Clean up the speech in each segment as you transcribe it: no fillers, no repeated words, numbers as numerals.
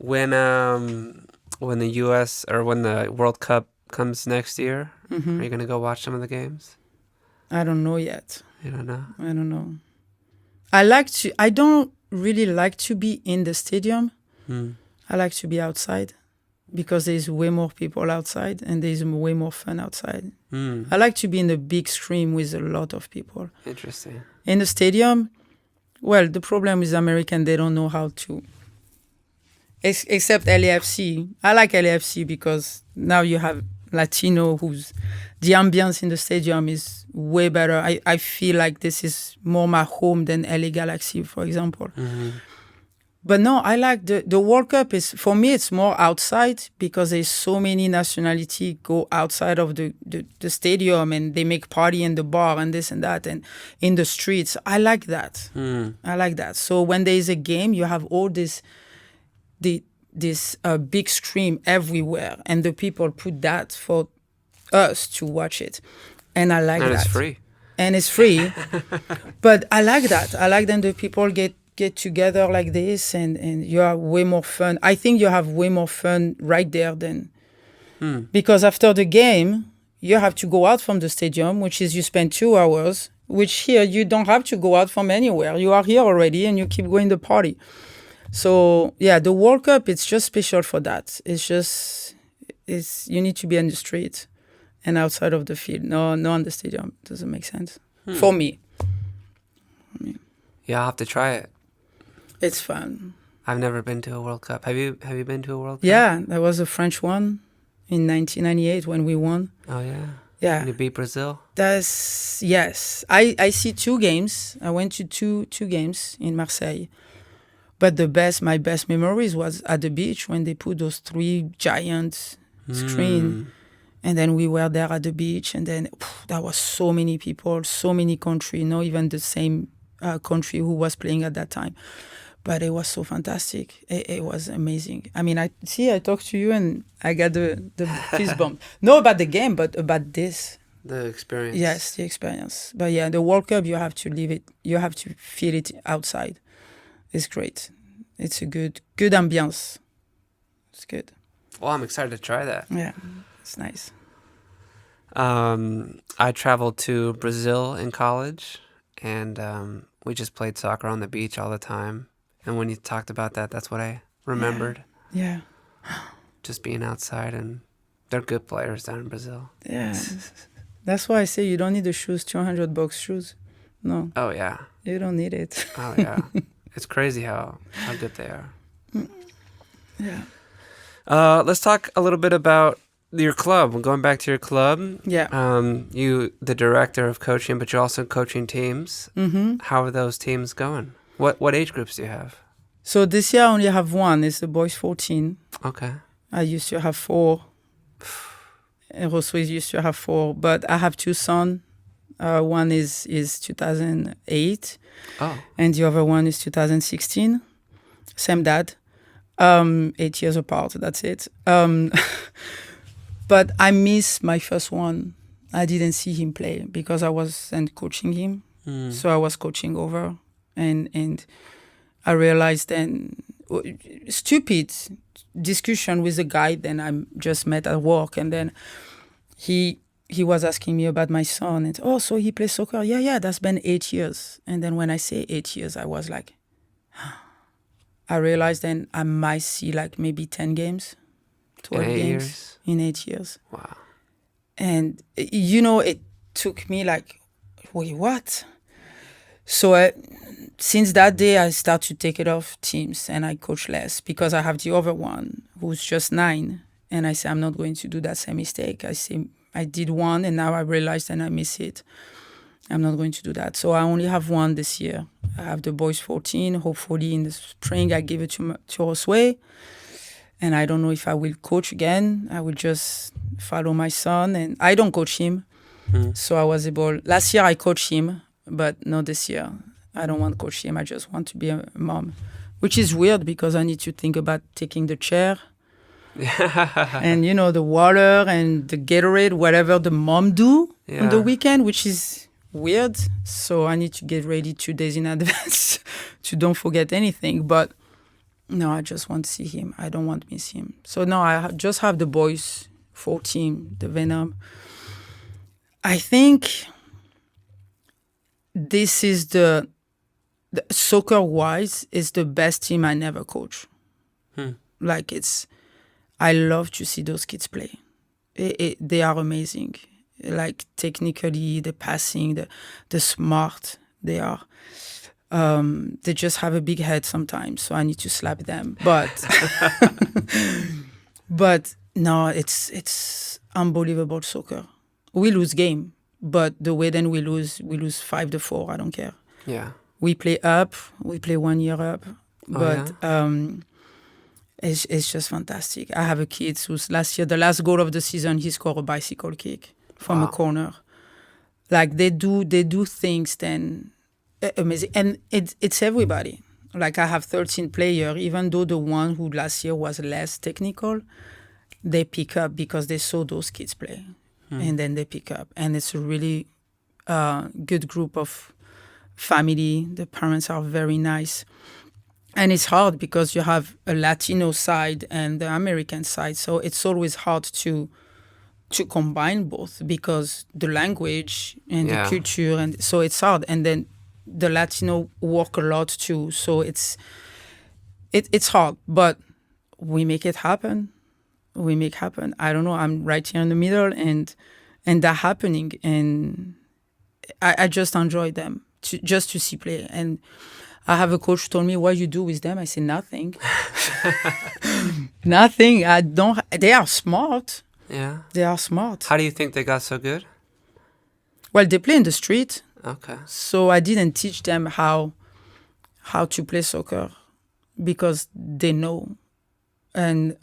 when the U.S. or when the World Cup comes next year, Mm-hmm. are you gonna go watch some of the games? I don't know yet. You don't know. I don't know. I don't really like to be in the stadium. I like to be outside because there's way more people outside and there's way more fun outside. I like to be in the big screen with a lot of people. Interesting. In the stadium, well, the problem is American, they don't know how to. Except LAFC. I like LAFC because now you have Latino who's the ambience in the stadium is way better. I feel like this is more my home than LA Galaxy, for example. But no, I like the World Cup is, for me, it's more outside because there's so many nationality go outside of the stadium and they make party in the bar and this and that and in the streets. I like that. I like that. So when there is a game, you have all this big screen everywhere and the people put that for us to watch it. And I like that. And it's free. And it's free. But I like that. I like that the people get together like this and you have way more fun. I think you have way more fun right there than... Because after the game, you have to go out from the stadium, which is you spend 2 hours, which here you don't have to go out from anywhere. You are here already and you keep going to party. So, yeah, the World Cup, it's just special for that. You need to be on the street and outside of the field. No on the stadium. Doesn't make sense. For me. Yeah, I'll have to try it. It's fun. I've never been to a World Cup. Have you been to a World Cup? Yeah, there was a French one in 1998 when we won. Oh, yeah? Yeah. And you beat Brazil? Yes. I see 2 games. I went to two games in Marseille. But my best memories was at the beach when they put those 3 giant screen. And then we were there at the beach. And then there was so many people, so many countries, not even the same country who was playing at that time. But it was so fantastic. It was amazing. I mean, I talked to you and I got the fist bump. Not about the game, but about this. The experience. Yes, the experience. But yeah, the World Cup, you have to live it. You have to feel it outside. It's great. It's a good ambience. It's good. Well, I'm excited to try that. Yeah, it's nice. I traveled to Brazil in college, and we just played soccer on the beach all the time. And when you talked about that, that's what I remembered. Yeah. Just being outside, and they're good players down in Brazil. Yeah. That's why I say you don't need the shoes, $200 shoes. No. Oh, yeah. You don't need it. Oh, yeah. It's crazy how good they are. Yeah. Let's talk a little bit about your club. Going back to your club. Yeah. You, the director of coaching, but you're also coaching teams. Mm-hmm. How are those teams going? What age groups do you have? So this year I only have 1. It's the boys 14. Okay. I used to have 4. And also used to have 4. But I have 2 sons. One is 2008. Oh. And the other one is 2016. Same dad. 8 years apart. That's it. But I miss my first one. I didn't see him play because I wasn't coaching him. So I was coaching over. And I realized then, stupid discussion with a guy then I just met at work. And then he was asking me about my son. And, so he plays soccer? Yeah, that's been 8 years. And then when I say 8 years, I was like, I realized then I might see like maybe 10 games, 12 games in 8 years. Wow. And, it took me like, wait, what? So since that day, I start to take it off teams and I coach less because I have the other one who's just 9. And I say, I'm not going to do that same mistake. I say, I did one and now I realized and I miss it. I'm not going to do that. So I only have 1 this year. I have the boys 14. Hopefully in the spring, I give it to Josue. And I don't know if I will coach again. I will just follow my son. And I don't coach him. So I was able... Last year, I coached him, but not this year. I don't want to coach him. I just want to be a mom. Which is weird because I need to think about taking the chair. And, the water and the Gatorade, whatever the mom do on the weekend, which is weird. So I need to get ready 2 days in advance to don't forget anything. But No, I just want to see him. I don't want to miss him. So no, just have the boys full team, the Venom. I think this is the soccer wise is the best team I never coach. Hmm. Like I love to see those kids play. They are amazing. Like technically, the passing, the smart they are. They just have a big head sometimes, so I need to slap them. But but no, it's unbelievable soccer. We lose game, but the way then we lose 5-4. I don't care. Yeah. We play up. We play 1 year up, Oh but yeah. it's just fantastic. I have a kid who's last year, the last goal of the season, he scored a bicycle kick from a Wow. corner. Like they do things then amazing, and it's everybody. Like I have 13 players, even though the one who last year was less technical, they pick up because they saw those kids play, and then they pick up, and it's a really good group of family. The parents are very nice. And it's hard because you have a Latino side and the American side. So it's always hard to combine both because the language and the Yeah. culture, and so it's hard. And then the Latino work a lot too. So it's hard, but we make it happen. We make happen. I don't know. I'm right here in the middle, and that happening, and I just enjoy them just to see play. And I have a coach told me, what you do with them? I say, nothing. Nothing. I don't. They are smart. Yeah. They are smart. How do you think they got so good? Well, they play in the street, Okay. so I didn't teach them how to play soccer because they know. And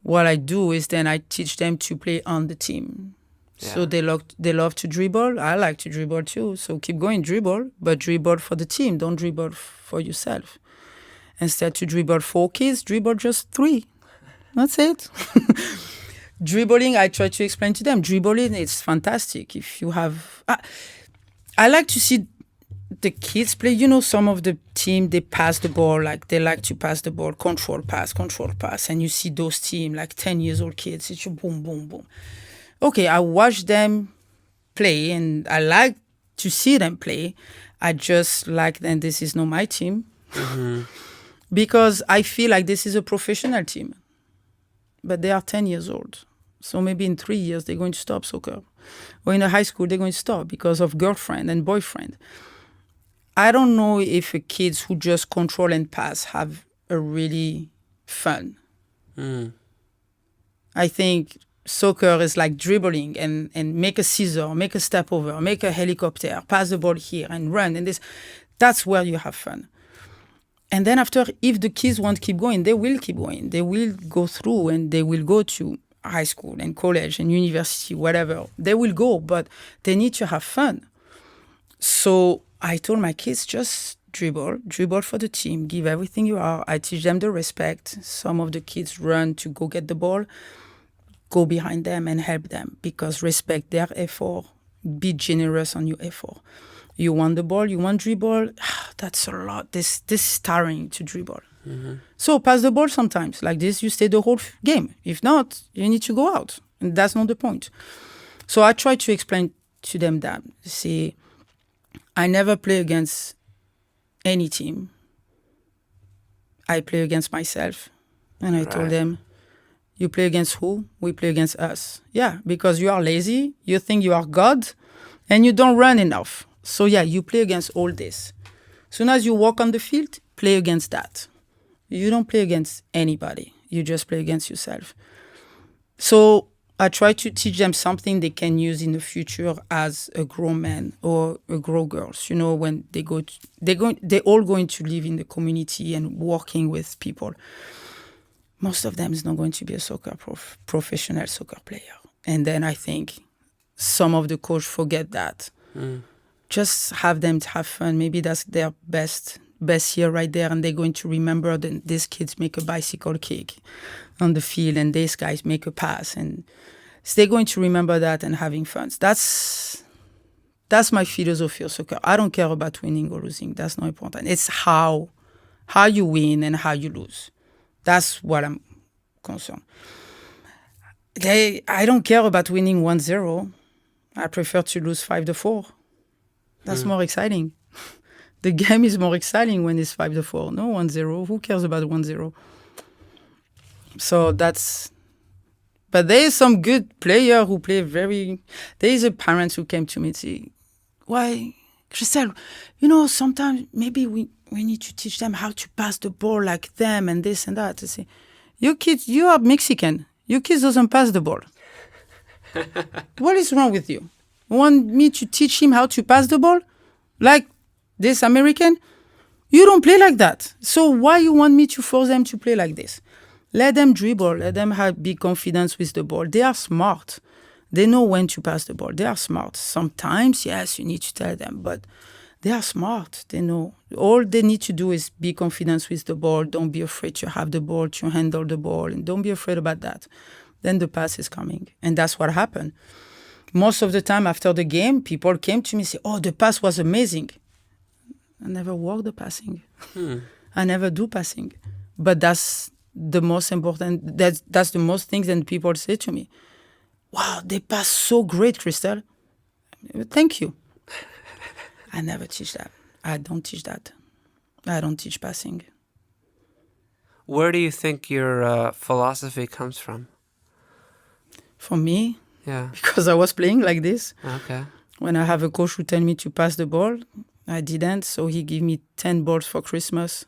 what I do is then I teach them to play on the team. So Yeah. they love to dribble. I like to dribble too. So keep going, dribble, but dribble for the team. Don't dribble for yourself. Instead to dribble 4 kids, dribble just 3. That's it. Dribbling, I try to explain to them. Dribbling, it's fantastic. If you have, I like to see the kids play. You know, some of the team they pass the ball, like they like to pass the ball, control pass, and you see those team like 10 years old kids. It's just boom, boom, boom. Okay, I watch them play, and I like to see them play. I just like them. This is not my team because I feel like this is a professional team, but they are 10 years old. So maybe in 3 years, they're going to stop soccer. Or in the high school, they're going to stop because of girlfriend and boyfriend. I don't know if kids who just control and pass have a really fun. Mm. I think soccer is like dribbling and make a scissor, make a step over, make a helicopter, pass the ball here and run. And this, that's where you have fun. And then after, if the kids want to keep going, they will keep going. They will go through and they will go to high school and college and university, whatever. They will go, but they need to have fun. So I told my kids, just dribble for the team, give everything you are. I teach them the respect. Some of the kids run to go get the ball. Go behind them and help them because respect their effort. Be generous on your effort. You want the ball, you want dribble. That's a lot. This is tiring to dribble. Mm-hmm. So pass the ball sometimes. Like this, you stay the whole game. If not, you need to go out. And that's not the point. So I try to explain to them that. See, I never play against any team. I play against myself. And I told them, you play against who? We play against us. Yeah, because you are lazy, you think you are God, and you don't run enough. So yeah, you play against all this. Soon as you walk on the field, play against that. You don't play against anybody. You just play against yourself. So I try to teach them something they can use in the future as a grown man or a grown girls. You know, when they're all going to live in the community and working with people. Most of them is not going to be a professional soccer player. And then I think some of the coach forget that. Just have them to have fun. Maybe that's their best year right there, and they're going to remember that these kids make a bicycle kick on the field and these guys make a pass, and so they're going to remember that and having fun. That's my philosophy of soccer. I don't care about winning or losing. That's not important. It's how how you win and how you lose. That's what I'm concerned. I don't care about winning 1-0. I prefer to lose 5-4. That's more exciting. The game is more exciting when it's 5-4. No 1-0. Who cares about 1-0? So that's. But there is some good player who play very. There is a parent who came to me and say, "Why, Christelle? Sometimes maybe we need to teach them how to pass the ball like them and this and that." I say, "You kids, you are Mexican. Your kids doesn't pass the ball. What is wrong with you? You want me to teach him how to pass the ball like this American? You don't play like that. So why you want me to force them to play like this? Let them dribble. Let them have big confidence with the ball. They are smart. They know when to pass the ball. They are smart. Sometimes, yes, you need to tell them, but they are smart. They know. All they need to do is be confident with the ball. Don't be afraid to have the ball, to handle the ball, and don't be afraid about that. Then the pass is coming. And that's what happened. Most of the time after the game, people came to me and say, "Oh, the pass was amazing." I never work the passing. I never do passing. But that's the most important. That's the most things that people say to me. "Wow, they pass so great, Christelle." Thank you. I never teach that. I don't teach that. I don't teach passing. Where do you think your philosophy comes from? For me, Yeah. because I was playing like this. Okay. When I have a coach who tell me to pass the ball, I didn't. So he gave me 10 balls for Christmas.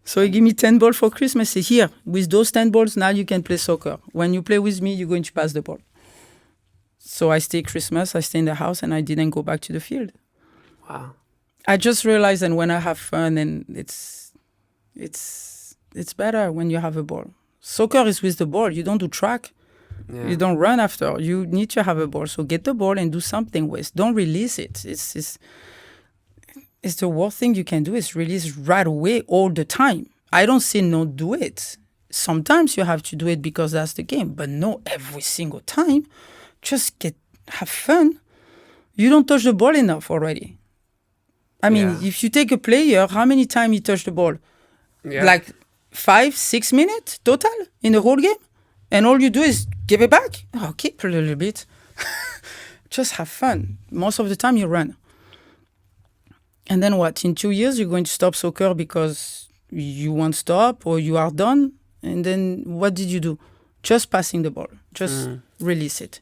So he gave me 10 balls for Christmas. Say, "Here, with those 10 balls, now you can play soccer. When you play with me, you're going to pass the ball." So I stay Christmas, I stay in the house, and I didn't go back to the field. Wow. I just realized that when I have fun, and it's better when you have a ball. Soccer is with the ball. You don't do track. Yeah. You don't run after. You need to have a ball. So get the ball and do something with. Don't release it. It's the worst thing you can do is release right away all the time. I don't say no, do it. Sometimes you have to do it because that's the game, but no every single time. Just have fun. You don't touch the ball enough already. I mean, Yeah. if you take a player, how many times he touch the ball? Yeah. Like 5-6 minutes total in the whole game? And all you do is give it back? Oh, keep a little bit. Just have fun. Most of the time you run. And then what? In 2 years, you're going to stop soccer because you won't stop or you are done? And then what did you do? Just passing the ball. Just release it.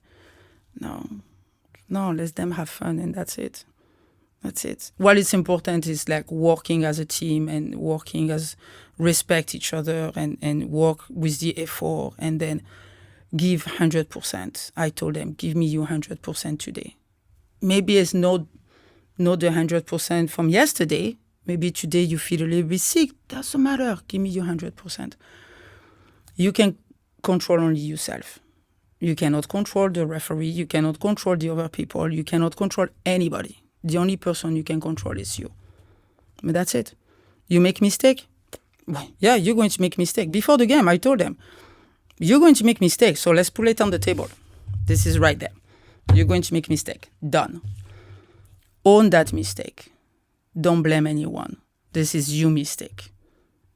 No, let them have fun and that's it. That's it. What is important is like working as a team and working as respect each other and work with the effort and then give 100%. I told them, give me you 100% today. Maybe it's not the 100% from yesterday. Maybe today you feel a little bit sick. Doesn't matter. Give me your 100%. You can control only yourself. You cannot control the referee. You cannot control the other people. You cannot control anybody. The only person you can control is you. But that's it. You make mistake? Yeah, you're going to make mistake. Before the game, I told them, you're going to make mistake, so let's put it on the table. This is right there. You're going to make mistake. Done. Own that mistake. Don't blame anyone. This is your mistake.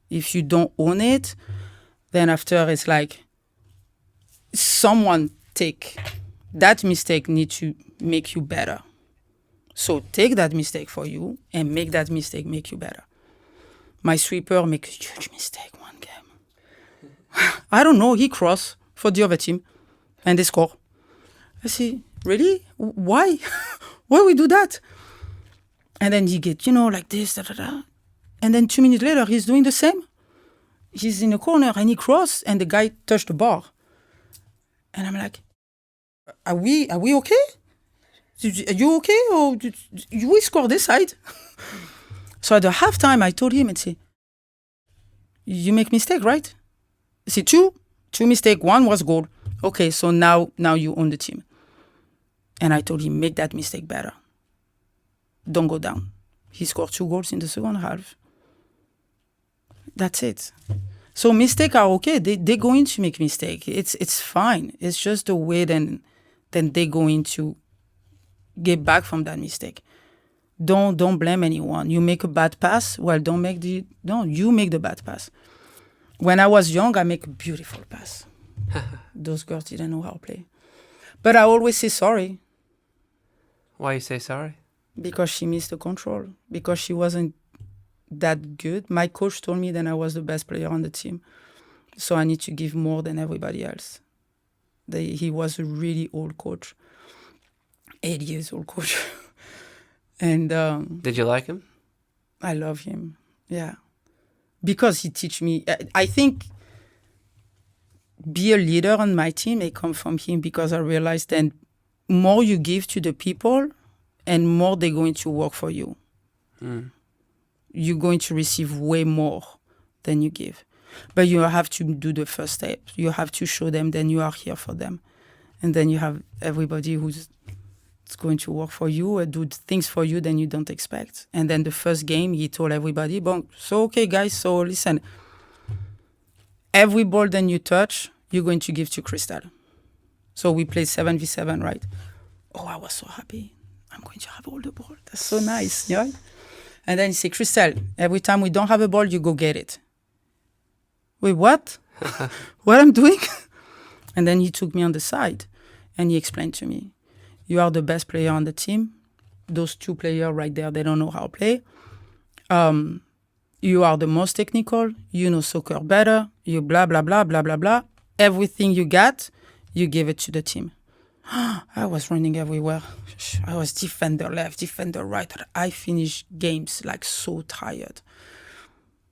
If you don't own it, then after it's like someone take that mistake needs to make you better. So take that mistake for you and make that mistake make you better. My sweeper make a huge mistake one game. I don't know, he crossed for the other team and they score. I say, really? Why? Why we do that? And then he get, like this, da, da, da. And then 2 minutes later, he's doing the same. He's in the corner and he crossed and the guy touched the bar. And I'm like, are we okay? Are you okay? Or we score this side? So at the halftime, I told him and say, you make mistake, right? I said, two mistake. One was goal. Okay, so now you own the team. And I told him, make that mistake better. Don't go down. He scored 2 goals in the second half. That's it. So mistakes are okay. They're going to make mistake. It's fine. It's just the way then they're going to get back from that mistake. Don't blame anyone. You make a bad pass, well, don't make the no, you make the bad pass. When I was young, I make a beautiful pass. Those girls didn't know how to play. But I always say sorry Why you say sorry? because she missed the control, because she wasn't that good. My coach told me that I was the best player on the team. So I need to give more than everybody else. He was a really old coach, 80 years old coach. And Did you like him? I love him. Yeah. Because he teach me. I think be a leader on my team, it come from him because I realized that more you give to the people and more they're going to work for you. Mm. You're going to receive way more than you give. But you have to do the first step. You have to show them that you are here for them. And then you have everybody who's going to work for you and do things for you that you don't expect. And then the first game, he told everybody, so okay, guys, so listen, every ball that you touch, you're going to give to Christelle. So we played 7v7, right? Oh, I was so happy. I'm going to have all the ball. That's so nice, yeah? And then he said, Christelle, every time we don't have a ball, you go get it. Wait, what? What I'm doing? And then he took me on the side and he explained to me, you are the best player on the team. Those two players right there, they don't know how to play. You are the most technical. You know soccer better. You blah, blah, blah, blah, blah, blah. Everything you got, you give it to the team. I was running everywhere. I was defender left, defender right. I finished games like so tired.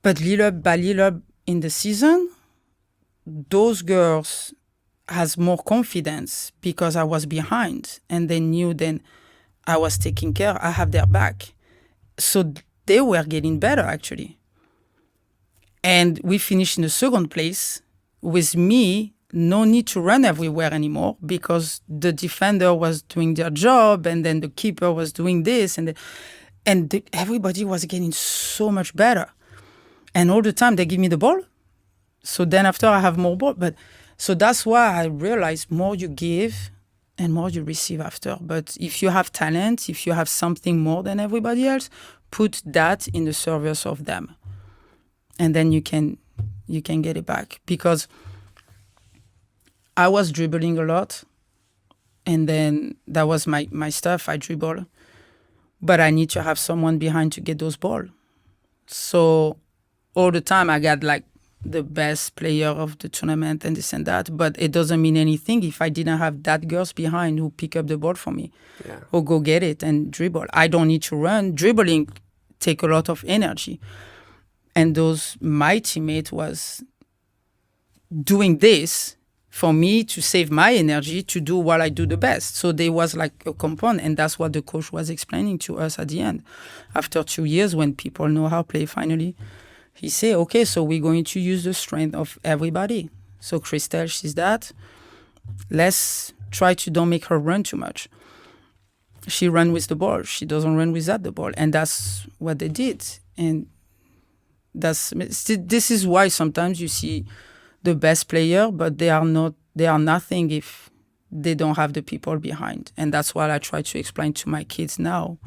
But little by little in the season, those girls has more confidence because I was behind and they knew then I was taking care. I have their back. So they were getting better actually. And we finished in the second place with me, no need to run everywhere anymore because the defender was doing their job and then the keeper was doing this and everybody was getting so much better. And all the time they give me the ball. So then after I have more ball. But so that's why I realized more you give and more you receive after. But if you have talent, if you have something more than everybody else, put that in the service of them. And then you can get it back. Because I was dribbling a lot. And then that was my stuff. I dribble. But I need to have someone behind to get those balls. So all the time I got like the best player of the tournament and this and that, but it doesn't mean anything if I didn't have that girls behind who pick up the ball for me or go get it and dribble. I don't need to run. Dribbling take a lot of energy. And my teammate was doing this for me to save my energy to do what I do the best. So there was like a component, and that's what the coach was explaining to us at the end. After 2 years, when people know how to play finally, he said, okay, so we're going to use the strength of everybody. So Christelle, she's that. Let's try to don't make her run too much. She run with the ball. She doesn't run without the ball. And that's what they did. And this is why sometimes you see the best player, but they are nothing if they don't have the people behind. And that's what I try to explain to my kids now.